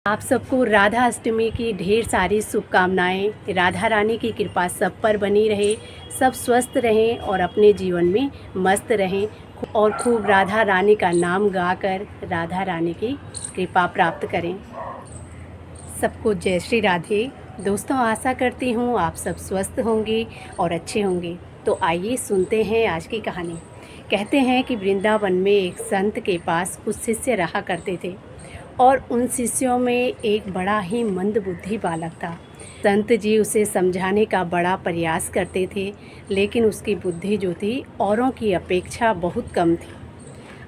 आप सबको राधा अष्टमी की ढेर सारी शुभकामनाएं। राधा रानी की कृपा सब पर बनी रहे, सब स्वस्थ रहें और अपने जीवन में मस्त रहें और खूब राधा रानी का नाम गाकर राधा रानी की कृपा प्राप्त करें। सबको जय श्री राधे। दोस्तों, आशा करती हूँ आप सब स्वस्थ होंगे और अच्छे होंगे। तो आइए सुनते हैं आज की कहानी। कहते हैं कि वृंदावन में एक संत के पास कुछ शिष्य रहा करते थे और उन शिष्यों में एक बड़ा ही मंदबुद्धि बालक था। संत जी उसे समझाने का बड़ा प्रयास करते थे, लेकिन उसकी बुद्धि जो थी औरों की अपेक्षा बहुत कम थी।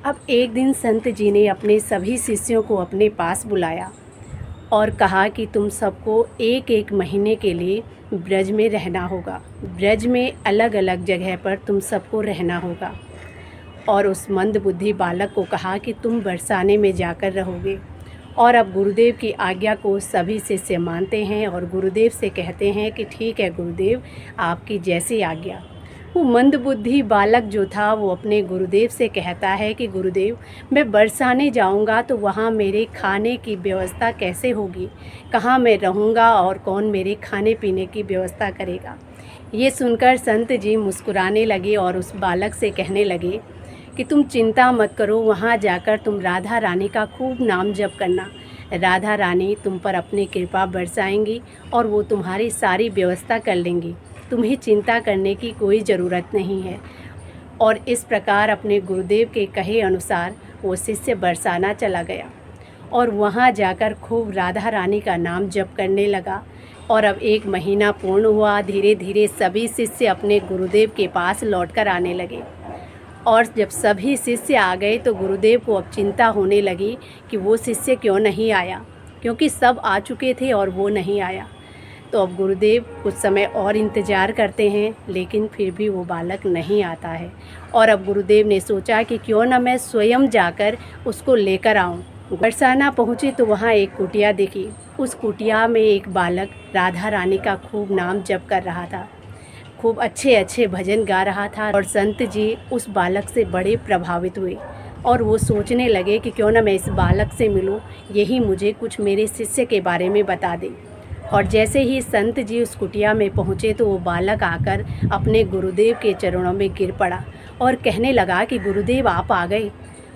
अब एक दिन संत जी ने अपने सभी शिष्यों को अपने पास बुलाया और कहा कि तुम सबको एक एक महीने के लिए ब्रज में रहना होगा। ब्रज में अलग अलग जगह पर तुम सबको रहना होगा। और उस मंदबुद्धि बालक को कहा कि तुम बरसाने में जाकर रहोगे। और अब गुरुदेव की आज्ञा को सभी शिष्य मानते हैं और गुरुदेव से कहते हैं कि ठीक है गुरुदेव, आपकी जैसी आज्ञा। वो मंदबुद्धि बालक जो था वो अपने गुरुदेव से कहता है कि गुरुदेव, मैं बरसाने जाऊंगा तो वहाँ मेरे खाने की व्यवस्था कैसे होगी, कहाँ मैं रहूँगा और कौन मेरे खाने पीने की व्यवस्था करेगा। ये सुनकर संत जी मुस्कुराने लगे और उस बालक से कहने लगे कि तुम चिंता मत करो, वहाँ जाकर तुम राधा रानी का खूब नाम जप करना। राधा रानी तुम पर अपनी कृपा बरसाएंगी और वो तुम्हारी सारी व्यवस्था कर लेंगी। तुम्हें चिंता करने की कोई ज़रूरत नहीं है। और इस प्रकार अपने गुरुदेव के कहे अनुसार वो शिष्य बरसाना चला गया और वहाँ जाकर खूब राधा रानी का नाम जप करने लगा। और अब एक महीना पूर्ण हुआ। धीरे धीरे सभी शिष्य अपने गुरुदेव के पास लौटकर आने लगे। और जब सभी शिष्य आ गए तो गुरुदेव को अब चिंता होने लगी कि वो शिष्य क्यों नहीं आया, क्योंकि सब आ चुके थे और वो नहीं आया। तो अब गुरुदेव कुछ समय और इंतज़ार करते हैं, लेकिन फिर भी वो बालक नहीं आता है। और अब गुरुदेव ने सोचा कि क्यों ना मैं स्वयं जाकर उसको लेकर आऊं। बरसाना पहुँचे तो वहाँ एक कुटिया दिखी। उस कुटिया में एक बालक राधा रानी का खूब नाम जप कर रहा था, खूब अच्छे अच्छे भजन गा रहा था। और संत जी उस बालक से बड़े प्रभावित हुए और वो सोचने लगे कि क्यों ना मैं इस बालक से मिलूं, यही मुझे कुछ मेरे शिष्य के बारे में बता दे। और जैसे ही संत जी उस कुटिया में पहुँचे तो वो बालक आकर अपने गुरुदेव के चरणों में गिर पड़ा और कहने लगा कि गुरुदेव, आप आ गए,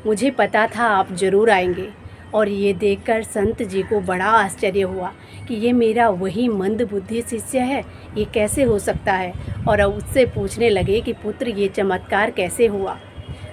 मुझे पता था आप ज़रूर आएंगे। और ये देखकर संत जी को बड़ा आश्चर्य हुआ कि ये मेरा वही मंदबुद्धि शिष्य है, ये कैसे हो सकता है। और अब उससे पूछने लगे कि पुत्र, ये चमत्कार कैसे हुआ।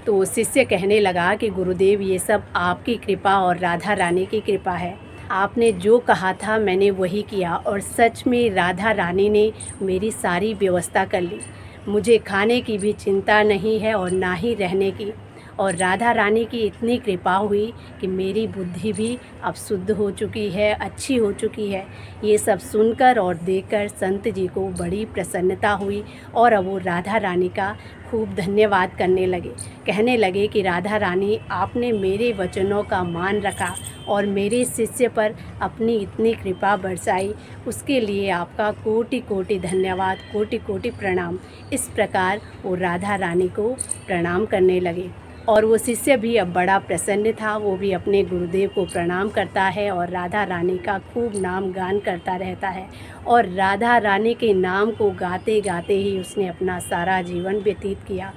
तो वो शिष्य कहने लगा कि गुरुदेव, ये सब आपकी कृपा और राधा रानी की कृपा है। आपने जो कहा था मैंने वही किया और सच में राधा रानी ने मेरी सारी व्यवस्था कर ली। मुझे खाने की भी चिंता नहीं है और ना ही रहने की। और राधा रानी की इतनी कृपा हुई कि मेरी बुद्धि भी अब शुद्ध हो चुकी है, अच्छी हो चुकी है। ये सब सुनकर और देखकर संत जी को बड़ी प्रसन्नता हुई और अब वो राधा रानी का खूब धन्यवाद करने लगे। कहने लगे कि राधा रानी, आपने मेरे वचनों का मान रखा और मेरे शिष्य पर अपनी इतनी कृपा बरसाई, उसके लिए आपका कोटि कोटि धन्यवाद, कोटि कोटि प्रणाम। इस प्रकार वो राधा रानी को प्रणाम करने लगे। और वो शिष्य भी अब बड़ा प्रसन्न था। वो भी अपने गुरुदेव को प्रणाम करता है और राधा रानी का खूब नाम गान करता रहता है। और राधा रानी के नाम को गाते गाते ही उसने अपना सारा जीवन व्यतीत किया।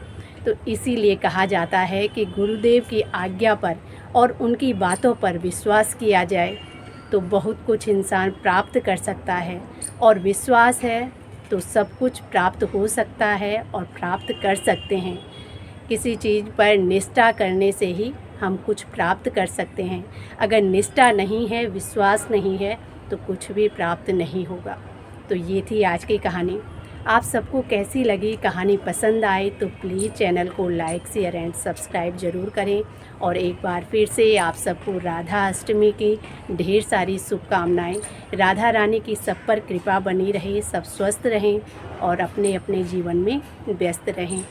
तो इसीलिए कहा जाता है कि गुरुदेव की आज्ञा पर और उनकी बातों पर विश्वास किया जाए तो बहुत कुछ इंसान प्राप्त कर सकता है। और विश्वास है तो सब कुछ प्राप्त हो सकता है और प्राप्त कर सकते हैं। किसी चीज़ पर निष्ठा करने से ही हम कुछ प्राप्त कर सकते हैं। अगर निष्ठा नहीं है, विश्वास नहीं है, तो कुछ भी प्राप्त नहीं होगा। तो ये थी आज की कहानी। आप सबको कैसी लगी कहानी? पसंद आए तो प्लीज़ चैनल को लाइक, शेयर एंड सब्सक्राइब ज़रूर करें। और एक बार फिर से आप सबको राधा अष्टमी की ढेर सारी शुभकामनाएँ। राधा रानी की सब पर कृपा बनी रहे, सब स्वस्थ रहें और अपने अपने जीवन में व्यस्त रहें।